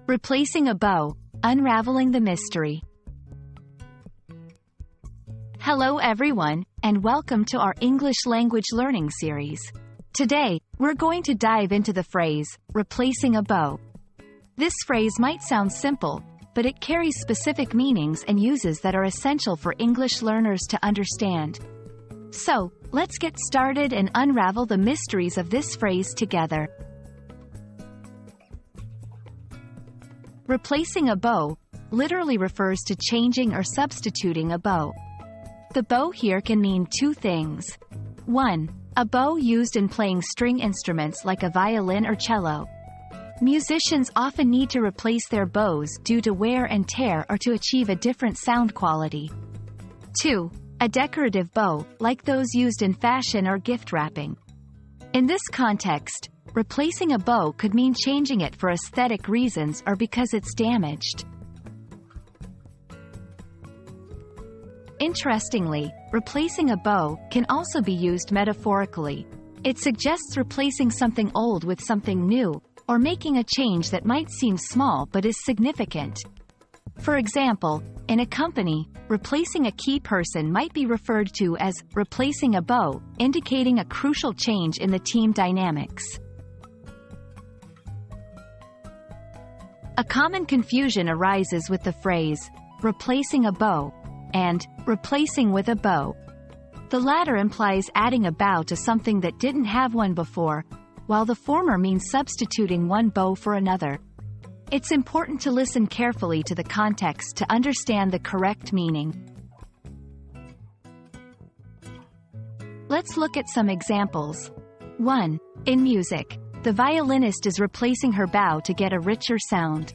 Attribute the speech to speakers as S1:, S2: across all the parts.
S1: Replacing a bow, unraveling the mystery. Hello everyone, and welcome to our English language learning series. Today, we're going to dive into the phrase, replacing a bow. This phrase might sound simple, but it carries specific meanings and uses that are essential for English learners to understand. So, let's get started and unravel the mysteries of this phrase together. Replacing a bow literally refers to changing or substituting a bow. The bow here can mean two things. 1. A bow used in playing string instruments like a violin or cello. Musicians often need to replace their bows due to wear and tear or to achieve a different sound quality. 2. A decorative bow, like those used in fashion or gift wrapping. In this context, replacing a bow could mean changing it for aesthetic reasons or because it's damaged. Interestingly, replacing a bow can also be used metaphorically. It suggests replacing something old with something new, or making a change that might seem small but is significant. For example, in a company, replacing a key person might be referred to as replacing a bow, indicating a crucial change in the team dynamics. A common confusion arises with the phrase, replacing a bow, and replacing with a bow. The latter implies adding a bow to something that didn't have one before, while the former means substituting one bow for another. It's important to listen carefully to the context to understand the correct meaning. Let's look at some examples. 1. In music, the violinist is replacing her bow to get a richer sound.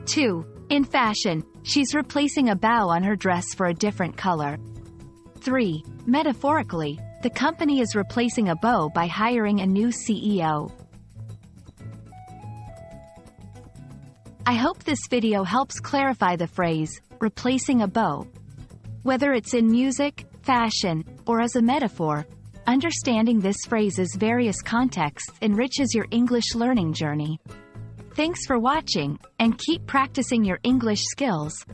S1: 2. In fashion, she's replacing a bow on her dress for a different color. 3. Metaphorically, the company is replacing a bow by hiring a new CEO. I hope this video helps clarify the phrase, replacing a bow. Whether it's in music, fashion, or as a metaphor, understanding this phrase's various contexts enriches your English learning journey. Thanks for watching, and keep practicing your English skills.